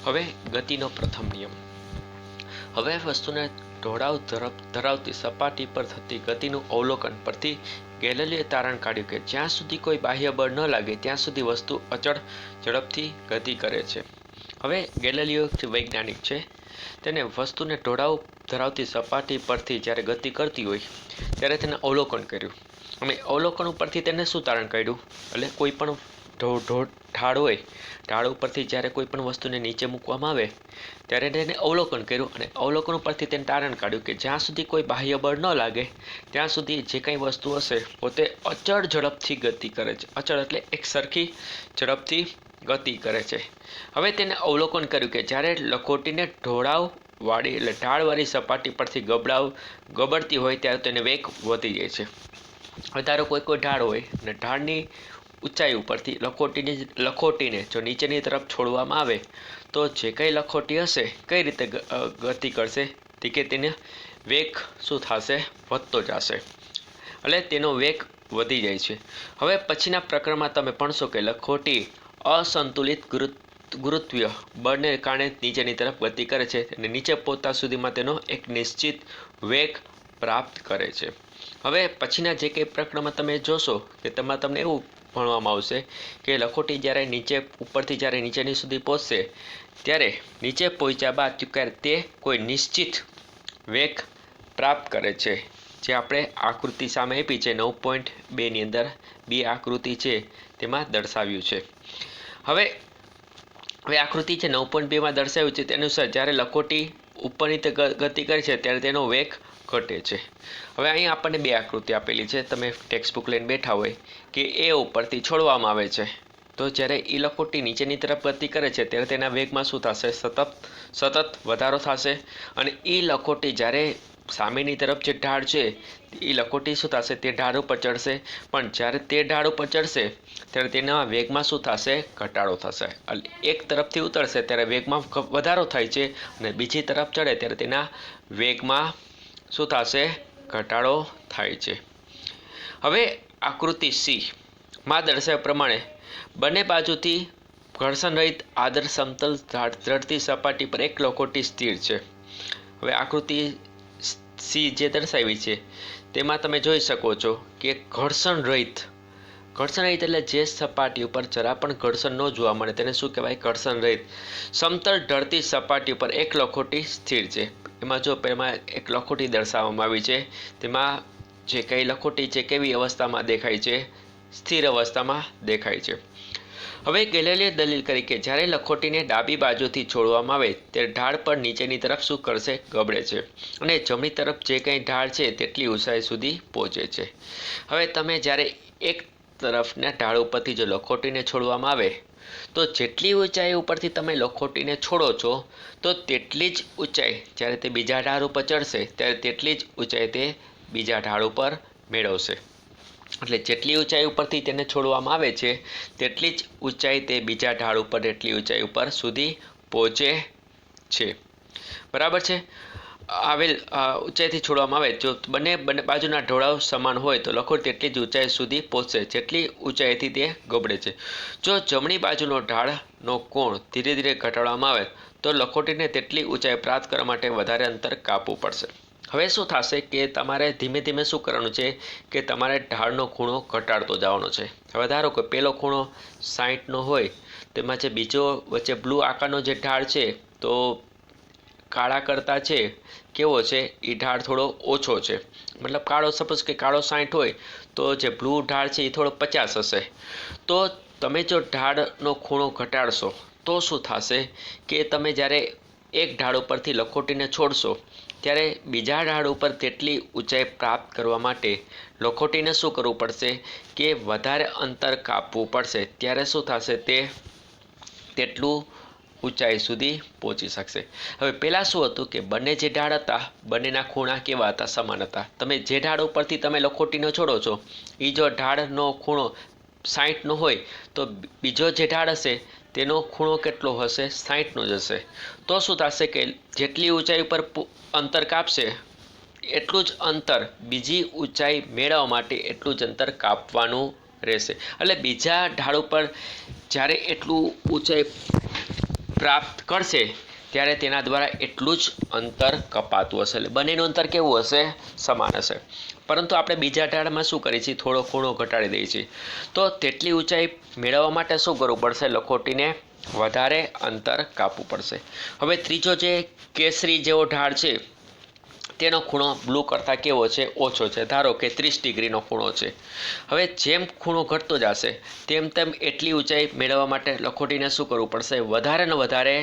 હવે ગતિનો પ્રથમ નિયમ. હવે વસ્તુને ઢોળાવ ધરાવતી સપાટી પર થતી ગતિનું અવલોકન પરથી ગેલેલીએ તારણ કાઢ્યું કે જ્યાં સુધી કોઈ બાહ્ય બળ ન લાગે ત્યાં સુધી વસ્તુ અચળ ઝડપથી ગતિ કરે છે. હવે ગેલેલીઓ વૈજ્ઞાનિક છે. તેને વસ્તુને ઢોળાવ ધરાવતી સપાટી પરથી જ્યારે ગતિ કરતી હોય ત્યારે તેને અવલોકન કર્યું અને અવલોકન ઉપરથી તેને શું તારણ કાઢ્યું, એટલે કોઈ પણ ઢાળ હોય, ઢાળ ઉપરથી જ્યારે કોઈ પણ વસ્તુને નીચે મૂકવામાં આવે ત્યારે તેને અવલોકન કર્યું અને અવલોકન ઉપરથી તેને તારણ કાઢ્યું કે જ્યાં સુધી કોઈ બાહ્ય બળ ન લાગે ત્યાં સુધી જે કંઈ વસ્તુ હશે પોતે અચળ ઝડપથી ગતિ કરે છે. અચળ એટલે એક સરખી ઝડપથી ગતિ કરે છે. હવે તેને અવલોકન કર્યું કે જ્યારે લખોટીને ઢોળાવવાળી એટલે ઢાળવાળી સપાટી પરથી ગબડતી હોય ત્યારે તેને વેગ વધી જાય છે. હવે ધારો કોઈ ઢાળ હોય અને ઢાળની ઊંચાઈ ઉપરથી લખોટીને જો નીચેની તરફ છોડવામાં આવે તો જે કંઈ લખોટી હશે કઈ રીતે ગતિ કરશે કે તેને વેગ શું થશે, વધતો જશે, એટલે તેનો વેગ વધી જાય છે. હવે પછીના પ્રકરણમાં તમે ભણશો કે લખોટી અસંતુલિત ગુરુત્વીય બળને કારણે નીચેની તરફ ગતિ કરે છે અને નીચે પહોંચતા સુધીમાં તેનો એક નિશ્ચિત વેગ પ્રાપ્ત કરે છે. હવે પછીના જે કંઈ પ્રકરણમાં તમે જોશો કે તેમાં તમને એવું ભણવામાં આવશે કે લખોટી જ્યારે ઉપરથી જ્યારે નીચેની સુધી પહોંચશે ત્યારે નીચે પહોંચ્યા બાદ તે કોઈ નિશ્ચિત વેગ પ્રાપ્ત કરે છે, જે આપણે આકૃતિ સામે આપી છે 9.2ની અંદર બી આકૃતિ છે તેમાં દર્શાવ્યું છે. હવે આકૃતિ છે 9.2માં દર્શાવ્યું છે તે અનુસાર જ્યારે લખોટી ઉપરની ગતિ કરે છે ત્યારે તેનો વેગ ઘટે છે. હવે અહીં આપણને બે આકૃતિ આપેલી છે, તમે ટેક્સ્ટ બુક લઈને બેઠા હોય કે એ ઉપરથી છોડવામાં આવે છે તો જ્યારે એ લખોટી નીચેની તરફ ગતિ કરે છે ત્યારે તેના વેગમાં શું થશે, સતત વધારો થશે અને એ લખોટી જ્યારે સામેની તરફ જે ઢાળ છે એ લખોટી શું થશે, તે ઢાળ ઉપર ચડશે, પણ જ્યારે તે ઢાળ ઉપર ચડશે ત્યારે તેના વેગમાં શું થશે, ઘટાડો થશે. એક તરફથી ઉતરશે ત્યારે વેગમાં વધારો થાય છે અને બીજી તરફ ચડે ત્યારે તેના વેગમાં શું થશે, ઘટાડો થાય છે. હવે આકૃતિ સી માં દર્શાવ્યા પ્રમાણે બંને બાજુથી ઘર્ષણ રહિત આદર્શ સમતલ ધરતી સપાટી પર એક લખોટી સ્થિર છે. હવે આકૃતિ સી જે દર્શાવી છે તેમાં તમે જોઈ શકો છો કે ઘર્ષણ રહિત એટલે જે સપાટી ઉપર જરા પણ ઘર્ષણ ન જોવા મળે તેને શું કહેવાય, ઘર્ષણ રહિત સમતલ ઢળતી સપાટી પર એક લખોટી સ્થિર છે. એમાં જો પહેલાં એક લખોટી દર્શાવવામાં આવી છે, તેમાં જે કંઈ લખોટી છે કેવી અવસ્થામાં દેખાય છે, સ્થિર અવસ્થામાં દેખાય છે. હવે ગેલેલીએ દલીલ કરી કે જ્યારે લખોટીને ડાબી બાજુથી છોડવામાં આવે ત્યારે ઢાળ પર નીચેની તરફ શું કરશે, ગબડે છે અને જમણી તરફ જે કંઈ ઢાળ છે તેટલી ઊંચાઈ સુધી પહોંચે છે. હવે તમે જ્યારે એક તરફના ઢાળ ઉપરથી જો લખોટીને છોડવામાં આવે તો જેટલી ઊંચાઈ ઉપરથી તમે લખોટીને છોડો છો તો તેટલી જ ઊંચાઈ જ્યારે તે બીજા ઢાળ ઉપર ચડશે ત્યારે તેટલી જ ઊંચાઈ તે બીજા ઢાળ ઉપર મેળવશે. એટલે જેટલી ઊંચાઈ ઉપરથી તેને છોડવામાં આવે છે તેટલી જ ઊંચાઈ તે બીજા ઢાળ ઉપર એટલી ઊંચાઈ ઉપર સુધી પહોંચે છે. બરાબર છે. ઊંચાઈથી છોડવામાં આવે જો બંને બાજુના ઢોળાવ સમાન હોય તો લખોટી તેટલી જ ઊંચાઈ સુધી પહોંચશે જેટલી ઊંચાઈથી તે ગબડે છે. જો જમણી બાજુનો ઢાળનો કોણ ધીરે ધીરે ઘટાડવામાં આવે તો લખોટીને તેટલી ઊંચાઈ પ્રાપ્ત કરવા માટે વધારે અંતર કાપવું પડશે. હવે શું થશે કે તમારે ધીમે ધીમે શું કરવાનું છે કે તમારે ઢાળનો ખૂણો ઘટાડતો જવાનો છે. હવે ધારો કે પહેલો ખૂણો 60નો હોય તેમાં જે બીજો વચ્ચે બ્લુ આકારનો જે ઢાળ છે તો કાળા કરતાં છે કેવો છે એ ઢાળ થોડો ઓછો છે, મતલબ કાળો સપોઝ કે કાળો 60 હોય તો જે બ્લુ ઢાળ છે એ થોડો 50 હશે. તો તમે જો ઢાળનો ખૂણો ઘટાડશો તો શું થશે કે તમે જ્યારે એક ઢાળ ઉપરથી લખોટીને છોડશો ત્યારે બીજા ઢાળ ઉપર તેટલી ઊંચાઈ પ્રાપ્ત કરવા માટે લખોટીને શું કરવું પડશે કે વધારે અંતર કાપવું પડશે. ત્યારે શું થશે, તે તેટલું ઊંચાઈ સુધી પહોંચી શકશે. હવે પહેલાં શું હતું કે બંને જે ઢાળ હતા બંનેના ખૂણા કેવા હતા, સમાન હતા. તમે જે ઢાળ ઉપરથી તમે લખોટીને છોડો છો એ જો ઢાળનો ખૂણો 60નો હોય તો બીજો જે ઢાળ હશે તેનો ખૂણો કેટલો હશે, 60નો જ હશે. તો શું થશે કે જેટલી ઊંચાઈ ઉપર અંતર કાપશે એટલું જ અંતર બીજી ઊંચાઈ મેળવવા માટે એટલું જ અંતર કાપવાનું રહેશે. એટલે બીજા ઢાળ ઉપર જ્યારે એટલું ઊંચાઈ પ્રાપ્ત કરશે ત્યારે તેના દ્વારા એટલું જ અંતર કપાતું હશે, એટલે બંનેનું અંતર કેવું હશે? સમાન હશે. પરંતુ આપણે બીજા ઢાળમાં શું કરીએ છીએ? થોડો ખૂણો ઘટાડી દઈએ છીએ. તો તેટલી ઊંચાઈ મેળવવા માટે શું કરવું પડશે? લખોટીને વધારે અંતર કાપવું પડશે. હવે ત્રીજો જે કેસરી જેવો ઢાળ છે તેનો ખૂણો બ્લુ કરતાં કેવો છે? ઓછો છે. ધારો કે 30 ડિગ્રીનો ખૂણો છે. હવે જેમ ખૂણો ઘટતો જશે તેમ તેમ એટલી ઊંચાઈ મેળવવા માટે લખોટીને શું કરવું પડશે? વધારે ને વધારે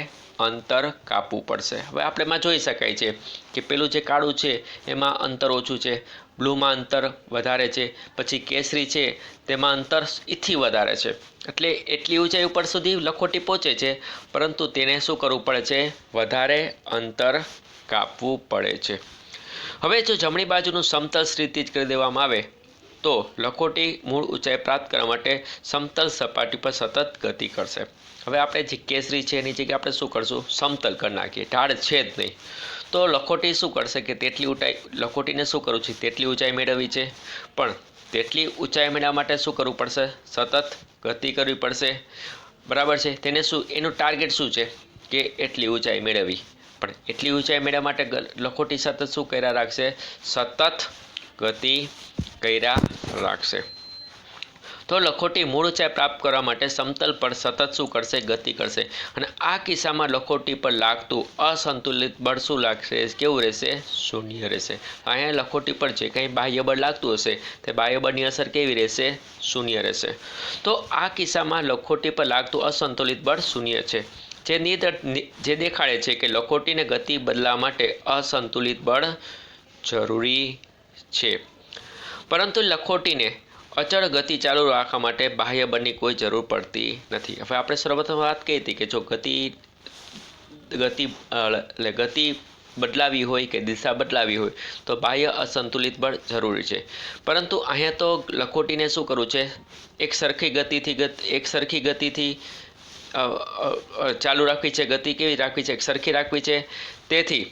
અંતર કાપવું પડશે. હવે આપણે એમાં જોઈ શકાય છે કે પેલું જે કાળું છે એમાં અંતર ઓછું છે, બ્લુમાં અંતર વધારે છે, પછી કેસરી છે તેમાં અંતર એથી વધારે છે. એટલે એટલી ઊંચાઈ ઉપર સુધી લખોટી પહોંચે છે, પરંતુ તેને શું કરવું પડે છે? વધારે અંતર કાપવું પડે છે. હવે જો જમણી બાજુનું સમતલ સ્થિતિ જ કરી દેવામાં આવે તો લખોટી મૂળ ઊંચાઈ પ્રાપ્ત કરવા માટે સમતલ સપાટી પર સતત ગતિ કરશે. હવે આપણે જે કેસરી છે એની જગ્યાએ આપણે શું કરશું? સમતલ કરી નાખીએ, ઢાળ છે જ નહીં. તો લખોટી શું કરશે કે તેટલી ઊંચાઈ, લખોટીને શું કરવું છે? તેટલી ઊંચાઈ મેળવવી છે, પણ તેટલી ઊંચાઈ મેળવવા માટે શું કરવું પડશે? સતત ગતિ કરવી પડશે. બરાબર છે. તેને શું, એનું ટાર્ગેટ શું છે? કે એટલી ઊંચાઈ મેળવવી. પણ એટલી ઊંચાઈ મેળવવા માટે લખોટી સતત શું કર્યા રાખશે? સતત ગતિ કર્યા રાખશે. તો લખોટી મૂળ ઊંચાઈ પ્રાપ્ત કરવા માટે સમતલ પર સતત શું કરશે? ગતિ કરશે. અને આ કિસ્સામાં લખોટી પર લાગતું અસંતુલિત બળ શું લાગશે? કેવું રહેશે? શૂન્ય રહેશે. અહીંયા લખોટી પર જે કંઈ બાહ્ય બળ લાગતું હશે તે બાહ્ય બળની અસર કેવી રહેશે? શૂન્ય રહેશે. તો આ કિસ્સામાં લખોટી પર લાગતું અસંતુલિત બળ શૂન્ય છે, જે દેખાડે છે કે લખોટીને ગતિ બદલાવા માટે અસંતુલિત બળ જરૂરી છે. પરંતુ લખોટીને અચળ ગતિ ચાલુ રાખવા માટે બાહ્ય બળની કોઈ જરૂર પડતી નથી. હવે આપણે સર્વપ્રથમ વાત કહી હતી કે જો ગતિ બદલાવી હોય કે દિશા બદલાવી હોય તો બાહ્ય અસંતુલિત બળ જરૂરી છે. પરંતુ અહીંયા તો લખોટીને શું કરવું છે? એક સરખી ગતિથી ચાલુ રાખવી છે. ગતિ કેવી રાખવી છે? એક સરખી રાખવી છે. તેથી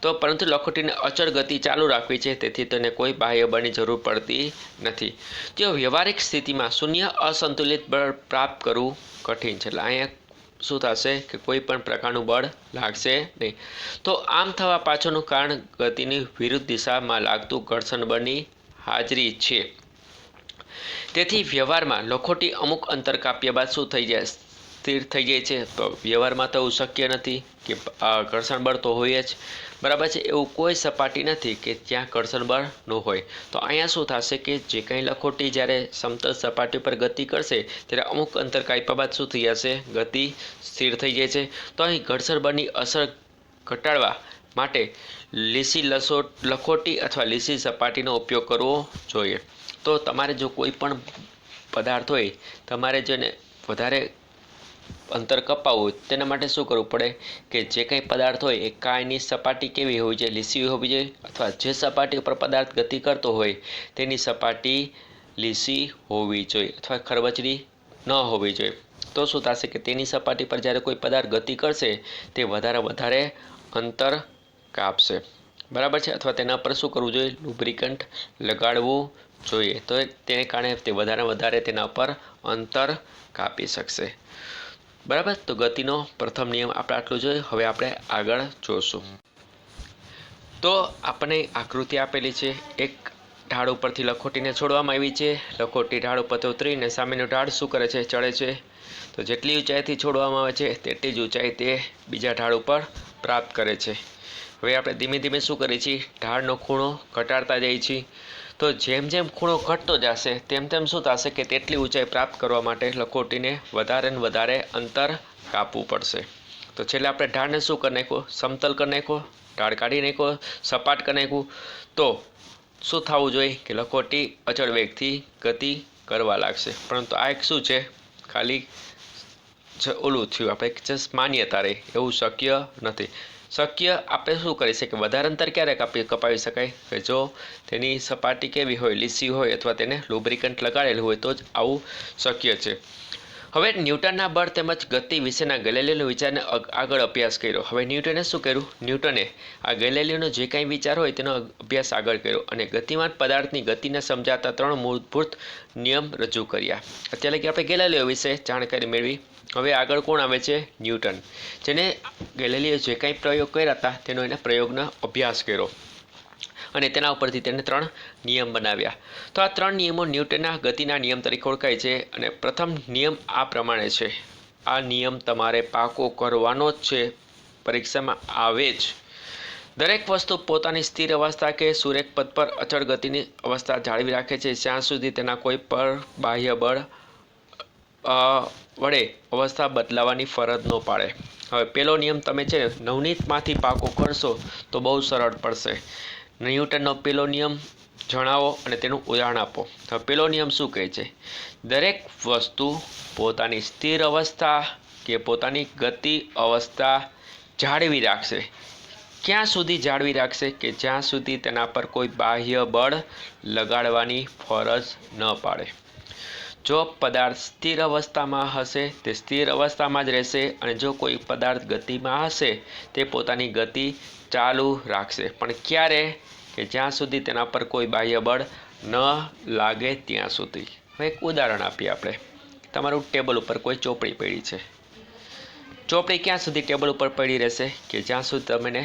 તો પરંતુ લખોટીને અચળ ગતિ ચાલુ રાખવી છે, તેથી તેને કોઈ બાહ્ય બળની જરૂર પડતી નથી. જો વ્યવહારિક સ્થિતિમાં શૂન્ય અસંતુલિત બળ પ્રાપ્ત કરવું કઠિન છે. એટલે અહીંયા શું થશે કે કોઈ પણ પ્રકારનું બળ લાગશે નહીં. તો આમ થવા પાછળનું કારણ ગતિની વિરુદ્ધ દિશામાં લાગતું ઘર્ષણ બળની હાજરી છે. તેથી વ્યવહારમાં લખોટી અમુક અંતર કાપ્યા બાદ શું થઈ જાય? સ્થિર થઈ જાય છે. તો વ્યવહારમાં તો એવું શક્ય નથી કે ઘર્ષણ બળ તો હોય જ. બરાબર છે. એવું કોઈ સપાટી નથી કે જ્યાં ઘર્ષણ બળ ન હોય. તો અહીંયા શું થશે કે જે કંઈ લખોટી જ્યારે સમતલ સપાટી પર ગતિ કરશે ત્યારે અમુક અંતર કાપ્યા બાદ શું થઈ જશે? ગતિ સ્થિર થઈ જાય છે. તો અહીં ઘર્ષણ બળની અસર ઘટાડવા માટે લીસી લખોટી અથવા લીસી સપાટીનો ઉપયોગ કરવો જોઈએ. તો તમારે જો કોઈ પણ પદાર્થ હોય, તમારે જેને વધારે અંતર કપાવવું હોય તેના માટે શું કરવું પડે કે જે કંઈ પદાર્થ હોય એ કાંઈની સપાટી કેવી હોવી જોઈએ? લીસી હોવી જોઈએ. અથવા જે સપાટી ઉપર પદાર્થ ગતિ કરતો હોય તેની સપાટી લીસી હોવી જોઈએ અથવા ખરબચડી ન હોવી જોઈએ. તો શું થશે કે તેની સપાટી પર જ્યારે કોઈ પદાર્થ ગતિ કરશે તે વધારે અંતર કાપશે. બરાબર છે. અથવા તેના પર શું કરવું જોઈએ? લુબ્રિકન્ટ લગાડવું જોઈએ. તો તેને કારણે તે વધારે તેના પર અંતર કાપી શકશે. બરાબર. તો ગતિનો પ્રથમ નિયમ આપણે આટલું જોઈએ. હવે આપણે આગળ જોશું. તો આપણને આકૃતિ આપેલી છે. એક ઢાળ ઉપરથી લખોટીને છોડવામાં આવી છે. લખોટી ઢાળ ઉપરથી ઉતરીને સામેનું ઢાળ શું કરે છે? ચડે છે. તો જેટલી ઊંચાઈથી છોડવામાં આવે છે તેટલી જ ઊંચાઈ તે બીજા ઢાળ ઉપર પ્રાપ્ત કરે છે. હવે આપણે ધીમે ધીમે શું કરીએ છીએ? ઢાળનો ખૂણો ઘટાડતા જઈએ છીએ. તો જેમ જેમ ખૂણો ઘટતો જશે તેમ તેમ શું થશે કે તેટલી ઊંચાઈ પ્રાપ્ત કરવા માટે લખોટીને વધારે ને વધારે અંતર કાપવું પડશે. તો છેલ્લે આપણે ઢાળને શું કરી નાખ્યો? સમતલ કરી નાખ્યો, ઢાળ કાઢી નાખ્યો, સપાટ કરી નાખ્યું. તો શું થવું જોઈએ કે લખોટી અચળ વેગથી ગતિ કરવા લાગશે. પરંતુ આ એક શું છે? ખાલી ઓલું થયું, આપણે જસ્ટ માન્યતા રહી. એવું શક્ય નથી. શક્ય આપણે શું કરી શકીએ? વધારે અંતર ક્યારે કપાવી શકાય? કે જો તેની સપાટી કેવી હોય? લીસી હોય અથવા તેને લુબ્રિકન્ટ લગાડેલું હોય તો જ આવું શક્ય છે. હવે ન્યૂટનના બળ તેમજ ગતિ વિશેના ગેલેલિયોના વિચારને આગળ અભ્યાસ કર્યો. હવે ન્યૂટને શું કર્યું? ન્યૂટને આ ગેલેલિયોનો જે કાંઈ વિચાર હોય તેનો અભ્યાસ આગળ કર્યો અને ગતિમાન પદાર્થની ગતિને સમજાવતા 3 મૂળભૂત નિયમ રજૂ કર્યા. અત્યારે કે આપણે ગેલેલિયો વિશે જાણકારી મેળવી. હવે આગળ કોણ આવે છે? ન્યૂટન, જેને ગેલેલિયો જે કાંઈ પ્રયોગ કર્યા હતા તેનો એને પ્રયોગનો અભ્યાસ કર્યો અને તેના ઉપરથી તેને 3 નિયમ બનાવ્યા. તો આ 3 નિયમો ન્યૂટનના ગતિના નિયમ તરીકે ઓળખાય છે. અને પ્રથમ નિયમ આ પ્રમાણે છે. આ નિયમ તમારે પાકો કરવાનો જ છે, પરીક્ષામાં આવે જ. દરેક વસ્તુ પોતાની સ્થિર અવસ્થા કે સુરેખ પથ પર અચળ ગતિની અવસ્થા જાળવી રાખે છે જ્યાં સુધી તેના કોઈ પર બાહ્ય બળ વડે અવસ્થા બદલાવાની ફરજ ન પાડે. હવે પહેલો નિયમ તમે છે ને નવનીતમાંથી પાકો કરશો તો બહુ સરળ પડશે. ન્યૂટનનો પહેલો નિયમ જણાવો અને તેનું ઉદાહરણ આપો. હવે પહેલો નિયમ શું કહે છે? દરેક વસ્તુ પોતાની સ્થિર અવસ્થા કે પોતાની ગતિ અવસ્થા જાળવી રાખશે. ક્યાં સુધી જાળવી રાખશે? કે જ્યાં સુધી તેના પર કોઈ બાહ્ય બળ લગાડવાની ફરજ ન પાડે. જો પદાર્થ સ્થિર અવસ્થામાં હશે તે સ્થિર અવસ્થામાં જ રહેશે અને જો કોઈ પદાર્થ ગતિમાં હશે તે પોતાની ગતિ ચાલુ રાખશે. પણ ક્યારે? કે જ્યાં સુધી તેના પર કોઈ બાહ્ય બળ ન લાગે ત્યાં સુધી. હવે એક ઉદાહરણ આપીએ આપણે. તમારું ટેબલ ઉપર કોઈ ચોપડી પડી છે. ચોપડી ક્યાં સુધી ટેબલ ઉપર પડી રહેશે? કે જ્યાં સુધી તમે એને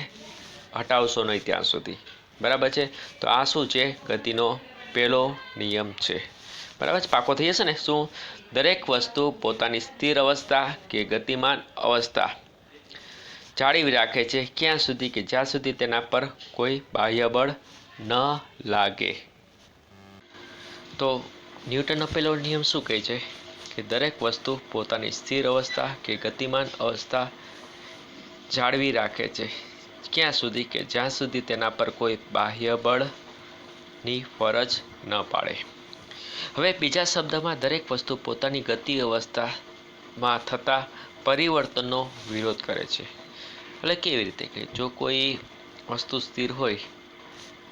હટાવશો નહીં ત્યાં સુધી. બરાબર છે? તો આ શું છે? ગતિનો પહેલો નિયમ છે. બરાબર છે? પાકો થઈ જશે ને? શું? દરેક વસ્તુ પોતાની સ્થિર અવસ્થા કે ગતિમાન અવસ્થા જાળવી રાખે છે. ક્યાં સુધી? કે જ્યાં સુધી તેના પર કોઈ બાહ્ય બળ ન લાગે. તો ન્યૂટનનો પહેલો નિયમ શું કહે છે? કે દરેક વસ્તુ પોતાની સ્થિર અવસ્થા કે ગતિમાન અવસ્થા જાળવી રાખે છે. ક્યાં સુધી? કે જ્યાં સુધી તેના પર કોઈ બાહ્ય બળની ફરજ ન પાડે. હવે બીજા શબ્દમાં દરેક વસ્તુ પોતાની ગતિ અવસ્થામાં થતા પરિવર્તનનો વિરોધ કરે છે. એટલે કેવી રીતે? કે જો કોઈ વસ્તુ સ્થિર હોય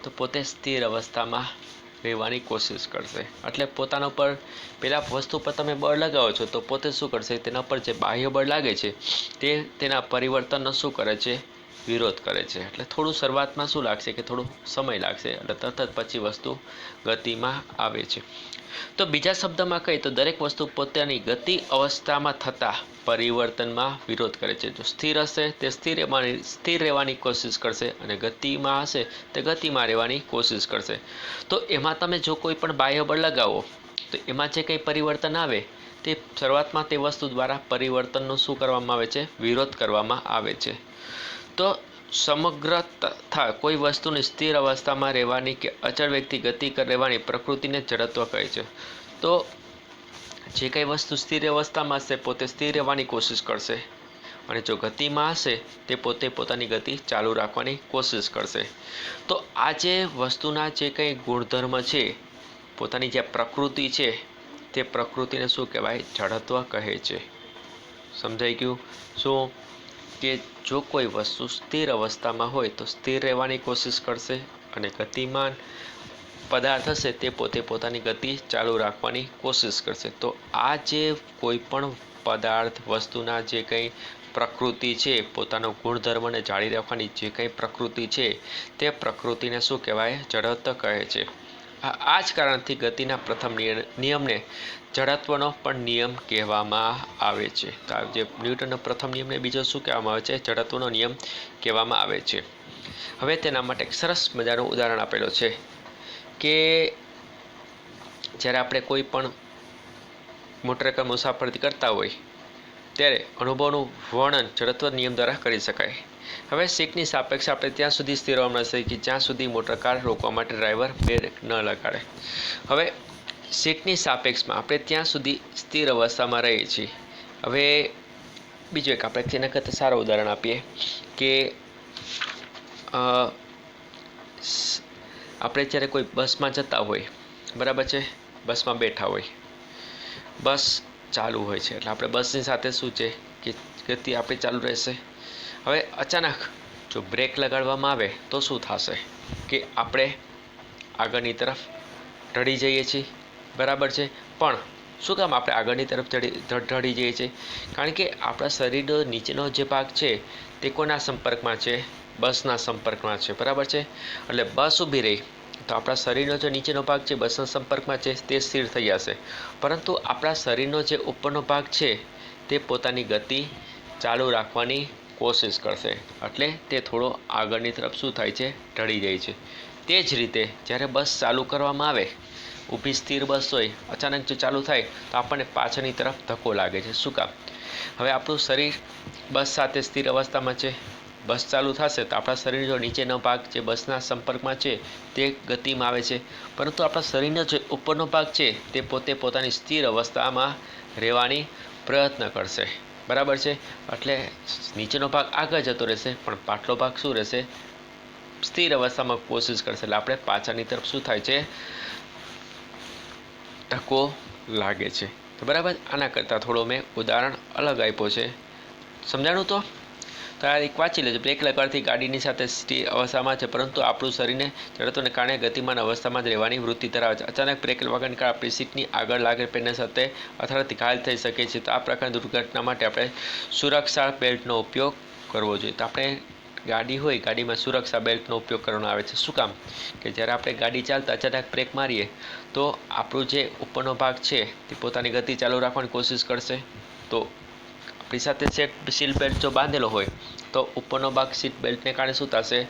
તો પોતે સ્થિર અવસ્થામાં રહેવાની કોશિશ કરશે. એટલે પોતાના પર પેલા વસ્તુ પર તમે બળ લગાવો છો તો પોતે શું કરશે? તેના પર જે બાહ્ય બળ લાગે છે તે તેના પરિવર્તનનો શું કરે છે? વિરોધ કરે છે. એટલે થોડું શરૂઆતમાં શું લાગશે? કે થોડું સમય લાગશે એટલે તરત જ પછી વસ્તુ ગતિમાં આવે છે. તો બીજા શબ્દમાં કહીએ તો દરેક વસ્તુ પોતાની ગતિ અવસ્થામાં થતા પરિવર્તનમાં વિરોધ કરે છે. જો સ્થિર હશે તે સ્થિર રહેવાની કોશિશ કરશે અને ગતિમાં હશે તે ગતિમાં રહેવાની કોશિશ કરશે. તો એમાં તમે જો કોઈ પણ બાહ્ય બળ લગાવો તો એમાં જે કંઈ પરિવર્તન આવે તે શરૂઆતમાં તે વસ્તુ દ્વારા પરિવર્તનનો શું કરવામાં આવે છે? વિરોધ કરવામાં આવે છે. તો સમગ્ર તથા કોઈ વસ્તુની સ્થિર અવસ્થામાં રહેવાની કે અચળ વ્યક્તિ ગતિ રહેવાની પ્રકૃતિને જડત્વ કહે છે. તો જે કંઈ વસ્તુ સ્થિર અવસ્થામાં હશે પોતે સ્થિર રહેવાની કોશિશ કરશે અને જો ગતિમાં હશે તે પોતે પોતાની ગતિ ચાલુ રાખવાની કોશિશ કરશે. તો આ જે વસ્તુના જે કંઈ ગુણધર્મ છે, પોતાની જે પ્રકૃતિ છે તે પ્રકૃતિને શું કહેવાય? જડત્વ કહે છે. સમજાઈ ગયું? શું? કે જો કોઈ વસ્તુ સ્થિર અવસ્થામાં હોય તો સ્થિર રહેવાની કોશિશ કરશે અને ગતિમાન પદાર્થ હશે તે પોતે પોતાની ગતિ ચાલુ રાખવાની કોશિશ કરશે. તો આ જે કોઈ પણ પદાર્થ વસ્તુના જે કંઈ પ્રકૃતિ છે, પોતાનો ગુણધર્મને જાળવી રાખવાની જે કંઈ પ્રકૃતિ છે તે પ્રકૃતિને શું કહેવાય? જડત્વ કહે છે. આ જ કારણથી ગતિના પ્રથમ નિયમને જડત્વનો પણ નિયમ કહેવામાં આવે છે. તો જે ન્યૂટનનો પ્રથમ નિયમને બીજો શું કહેવામાં આવે છે? જડત્વનો નિયમ કહેવામાં આવે છે. હવે તેના માટે એક સરસ મજાનું ઉદાહરણ આપેલો છે કે જ્યારે આપણે કોઈ પણ મોટરકાર મુસાફરી કરતા હોય ત્યારે અનુભવનું વર્ણન જડત્વ નિયમ દ્વારા કરી શકાય. હવે સીટની સાપેક્ષ આપણે ત્યાં સુધી સ્થિર રહેવાનું છે કે જ્યાં સુધી મોટરકાર રોકવા માટે ડ્રાઈવર બ્રેક ન લગાડે. હવે સીટની સાપેક્ષમાં આપણે ત્યાં સુધી સ્થિર અવસ્થામાં રહીએ છીએ. હવે બીજું એક આપણે તેના કરતાં સારું ઉદાહરણ આપીએ કે આપણે જ્યારે કોઈ બસમાં જતા હોય, બરાબર છે? બસમાં બેઠા હોય, બસ ચાલુ હોય છે એટલે આપણે બસની સાથે શું છે કે ગતિ આપણી ચાલુ રહેશે. હવે અચાનક જો બ્રેક લગાડવામાં આવે તો શું થશે? કે આપણે આગળની તરફ ઢળી જઈએ છીએ. બરાબર છે? પણ શું કામ આપણે આગળની તરફ ઢળી જઈએ છીએ? કારણ કે આપણા શરીરનો નીચેનો જે ભાગ છે તે કોના સંપર્કમાં છે? બસના સંપર્કમાં છે, બરાબર છે. એટલે બસ ઊભી રહી તો આપણા શરીરનો જે નીચેનો ભાગ છે બસના સંપર્કમાં છે તે સ્થિર થઈ જશે, પરંતુ આપણા શરીરનો જે ઉપરનો ભાગ છે તે પોતાની ગતિ ચાલુ રાખવાની કોશિશ કરશે, એટલે તે થોડો આગળની તરફ શું થાય છે? ઢળી જાય છે. તે જ રીતે જ્યારે બસ ચાલુ કરવામાં આવે, ઊભી સ્થિર બસ હોય, અચાનક જો ચાલુ થાય તો આપણને પાછળની તરફ ધક્કો લાગે છે. શું કામ? હવે આપણું શરીર બસ સાથે સ્થિર અવસ્થામાં છે, બસ ચાલુ થશે તો આપણા શરીરનો નીચેનો ભાગ જે બસના સંપર્કમાં છે તે ગતિમાં આવે છે, પરંતુ આપણા શરીરનો જે ઉપરનો ભાગ છે તે પોતાની સ્થિર અવસ્થામાં રહેવાની પ્રયત્ન કરશે, બરાબર છે. એટલે નીચેનો ભાગ આગળ જતો રહેશે પણ પાછલો ભાગ શું રહેશે? સ્થિર અવસ્થામાં કોશિશ કરશે. એટલે આપણે પાછળની તરફ શું થાય છે? ધક્કો લાગે છે. તો બરાબર, આના કરતાં થોડો મેં ઉદાહરણ અલગ આપ્યો છે. સમજાણું? તો આ એક વાંચી લેજો. બ્રેક લગાડથી ગાડીની સાથે સ્થિર અવસ્થામાં છે, પરંતુ આપણું શરીરને જડત્વને કારણે ગતિમાન અવસ્થામાં જ રહેવાની વૃત્તિ ધરાવે છે. અચાનક બ્રેક લગાવવાને કારણે આપણી સીટની આગળ લાગેલ પેનલ સાથે અથડાથી ઘાયલ થઈ શકે છે. તો આ પ્રકારની દુર્ઘટના માટે આપણે સુરક્ષા બેલ્ટનો ઉપયોગ કરવો જોઈએ. તો આપણે ગાડી હોય, ગાડીમાં સુરક્ષા બેલ્ટનો ઉપયોગ કરવામાં આવે છે. શું કામ? કે જ્યારે આપણે ગાડી ચાલતા અચાનક બ્રેક મારીએ તો આપણું જે ઉપરનો ભાગ છે તે પોતાની ગતિ ચાલુ રાખવાની કોશિશ કરશે. તો આપણી સાથે સીટ બેલ્ટ જો બાંધેલો હોય તો ઉપરનો ભાગ સીટ બેલ્ટને કારણે શું થશે?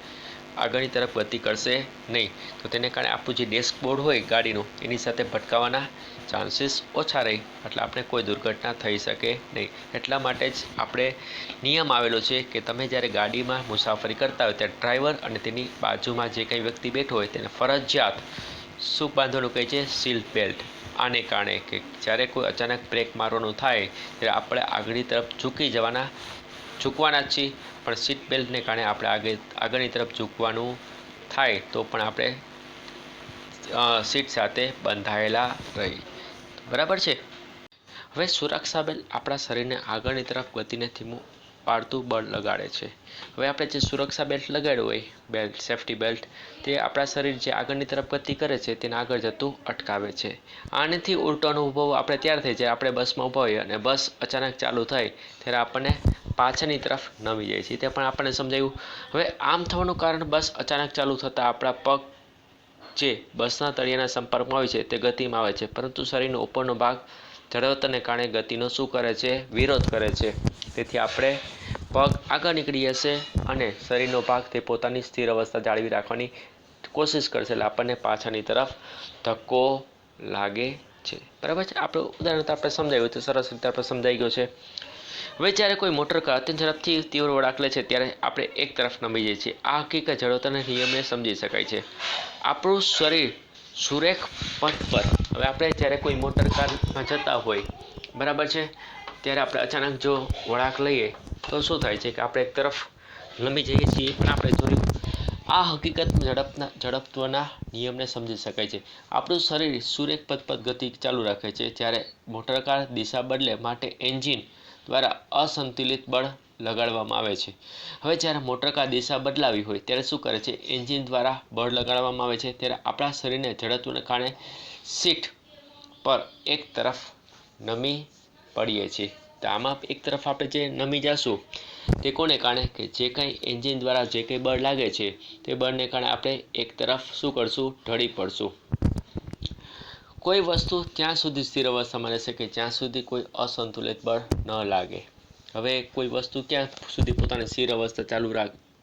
આગળની તરફ ગતિ કરશે નહીં. તો તેને કારણે આપણું જે ડેશબોર્ડ હોય ગાડીનું એની સાથે ભટકાવાના ચાન્સીસ ઓછા રહે, એટલે આપણે કોઈ દુર્ઘટના થઈ શકે નહીં. એટલા માટે જ આપણે નિયમ આવેલો છે કે તમે જ્યારે ગાડીમાં મુસાફરી કરતા હોય ત્યારે ડ્રાઈવર અને તેની બાજુમાં જે કંઈ વ્યક્તિ બેઠો હોય તેને ફરજિયાત શું બાંધવાનું કહે છે? Seat belt. આને કારણે કે જ્યારે કોઈ અચાનક બ્રેક મારવાનું થાય ત્યારે આપણે આગળની તરફ ઝૂકવાના જ છીએ, પણ સીટ બેલ્ટને કારણે આપણે આગળની તરફ ઝૂકવાનું થાય તો પણ આપણે સીટ સાથે બંધાયેલા રહી, બરાબર છે. હવે સુરક્ષા બેલ્ટ આપણા શરીરને આગળની તરફ ગતિને ધીમું પાડતું બળ લગાડે છે. હવે આપણે જે સુરક્ષા બેલ્ટ લગાડ્યું હોય, બેલ્ટ, સેફ્ટી બેલ્ટ, તે આપણા શરીર જે આગળની તરફ ગતિ કરે છે તેને આગળ જતું અટકાવે છે. આનાથી ઉલટો અનુભવ આપણે ત્યારે થાય જ્યારે આપણે બસમાં ઊભા હોઈએ અને બસ અચાનક ચાલુ થાય ત્યારે આપણને પાછળની તરફ નમી જાય છે. તે પણ આપણને સમજાયું. હવે આમ થવાનું કારણ બસ અચાનક ચાલુ થતાં આપણા પગ જે બસના તળિયાના સંપર્કમાં હોય છે તે ગતિમાં આવે છે, પરંતુ શરીરનો ઉપરનો ભાગ જડત્વને કારણે ગતિનો શું કરે છે? વિરોધ કરે છે. તેથી આપણે પગ આગળ નીકળી જશે અને શરીરનો ભાગ તે પોતાની સ્થિર અવસ્થા જાળવી રાખવાની કોશિશ કરશે, એટલે આપણને પાછળની તરફ ધક્કો લાગે છે, બરાબર છે. આપણું ઉદાહરણ તો આપણે સમજાવ્યું તો સરસ રીતે આપણે સમજાઈ ગયું છે. હવે જ્યારે કોઈ મોટર કાર અત્યંત ઝડપથી તીવ્ર વળાંક લે છે ત્યારે આપણે એક તરફ નમી જઈએ છીએ. આ હકીકત જડત્વના નિયમને સમજી શકાય છે. આપણું શરીર સુરેખ પથ પર, હવે આપણે જ્યારે કોઈ મોટર કારમાં જતા હોય, બરાબર છે, ત્યારે આપણે અચાનક જો વળાંક લઈએ તો શું થાય છે કે આપણે એક તરફ નમી જઈએ છીએ, પણ આપણે થોડી આ હકીકત ઝડપત્વના નિયમને સમજી શકાય છે. આપણું શરીર સુરેખ પથ પર ગતિ ચાલુ રાખે છે જ્યારે મોટરકાર દિશા બદલે માટે એન્જિન દ્વારા અસંતુલિત બળ લગાડવામાં આવે છે. હવે જ્યારે મોટરકાર દિશા બદલાવી હોય ત્યારે શું કરે છે? એન્જિન દ્વારા બળ લગાડવામાં આવે છે. ત્યારે આપણા શરીરને ઝડપત્વને કારણે સીટ પર એક તરફ નમી પડીએ છીએ. તો આમાં એક તરફ આપણે જે નમી જશું તે કોને કારણે? કે જે કંઈ એન્જિન દ્વારા જે કંઈ બળ લાગે છે તે બળને કારણે આપણે એક તરફ શું કરશું? ઢળી પડશું. કોઈ વસ્તુ ત્યાં સુધી સ્થિર અવસ્થામાં રહેશે કે જ્યાં સુધી કોઈ અસંતુલિત બળ ન લાગે. હવે કોઈ વસ્તુ ક્યાં સુધી પોતાની સ્થિર અવસ્થા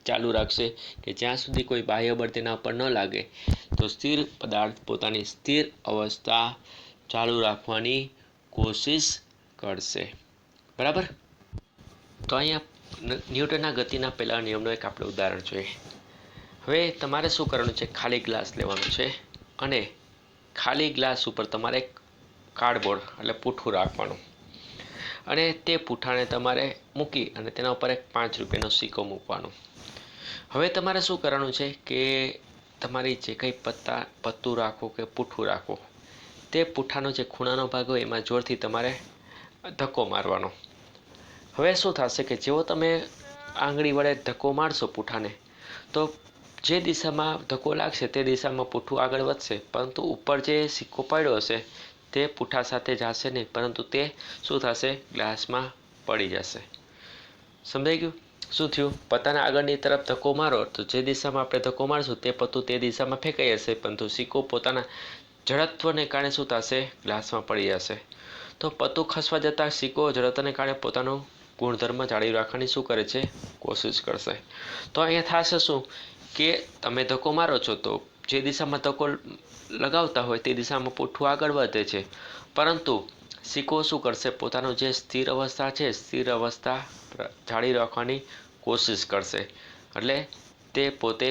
ચાલુ રાખશે? કે જ્યાં સુધી કોઈ બાહ્ય બળ તેના પર ન લાગે. તો સ્થિર પદાર્થ પોતાની સ્થિર અવસ્થા ચાલુ રાખવાની કોશિશ કરશે, બરાબર. તો અહીંયા ન્યૂટનના ગતિના પહેલા નિયમનો એક આપણે ઉદાહરણ જોઈએ. હવે તમારે શું કરવાનું છે? ખાલી ગ્લાસ લેવાનું છે અને ખાલી ગ્લાસ ઉપર તમારે કાર્ડબોર્ડ એટલે પૂઠું રાખવાનું, અને તે પૂઠાને તમારે મૂકી અને તેના ઉપર એક 5 રૂપિયાનો સિક્કો મૂકવાનો. હવે તમારે શું કરવાનું છે કે તમારી જે કંઈ પત્તું રાખો કે પૂઠું રાખો, તે પૂઠાનો જે ખૂણાનો ભાગ હોય એમાં જોરથી તમારે ધક્કો મારવાનો. હવે શું થશે કે જેવો તમે આંગળી વડે ધક્કો મારશો પૂઠાને, તો જે દિશામાં ધક્કો લાગશે તે દિશામાં પૂઠું આગળ વધશે, પરંતુ ઉપર જે સિક્કો પડ્યો હશે તે પૂઠા સાથે જશે નહીં, પરંતુ તે શું થશે? ગ્લાસમાં પડી જશે. સમજાઈ ગયું? શું થયું? પત્તાના આગળની તરફ ધક્કો મારો તો જે દિશામાં આપણે ધક્કો મારશું તે પત્તું તે દિશામાં ફેંકાઈ જશે, પરંતુ સિક્કો પોતાના જડત્વને કારણે શું થશે? ગ્લાસમાં પડી જશે. તો પત્તું ખસવા જતાં સિક્કો જડત્વને કારણે પોતાનો ગુણધર્મ જાળવી રાખવાની શું કરે છે? કોશિશ કરશે. તો અહીંયા થશે શું કે તમે ધક્કો મારો છો તો જે દિશામાં ધક્કો લગાવતા હોય તે દિશામાં પૂઠું આગળ વધે છે, પરંતુ સિક્કો શું કરશે? પોતાનું જે સ્થિર અવસ્થા છે સ્થિર અવસ્થા જાળવી રાખવાની કોશિશ કરશે. એટલે તે પોતે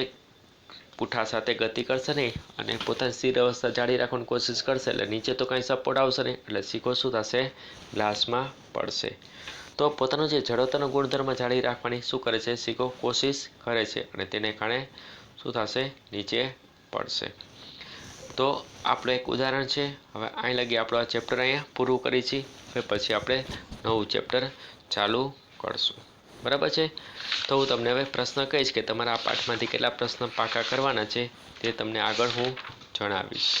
પૂઠા સાથે ગતિ કરશે નહીં અને પોતાની સ્થિર અવસ્થા જાળવી રાખવાની કોશિશ કરશે, એટલે નીચે તો કંઈ સપોર્ટ આવશે નહીં, એટલે સિક્કો શું થશે? ગ્લાસમાં પડશે. તો પોતાનો જે જડત્વનો ગુણધર્મ જાળવી રાખવાની શું કરે છે? સિક્કો કોશિશ કરે છે અને તેને કારણે શું થશે? નીચે પડશે. તો આપણું એક ઉદાહરણ છે. હવે અહીં લગી આપણું આ ચેપ્ટર અહીંયા પૂરું કરી છીએ. હવે પછી આપણે નવું ચેપ્ટર ચાલુ કરશું. બરાબર છે? તો હું તમને હવે પ્રશ્ન કહીશ કે તમારા આ પાઠમાંથી કેટલા પ્રશ્ન પાકા કરવાના છે તે તમને આગળ હું જણાવીશ.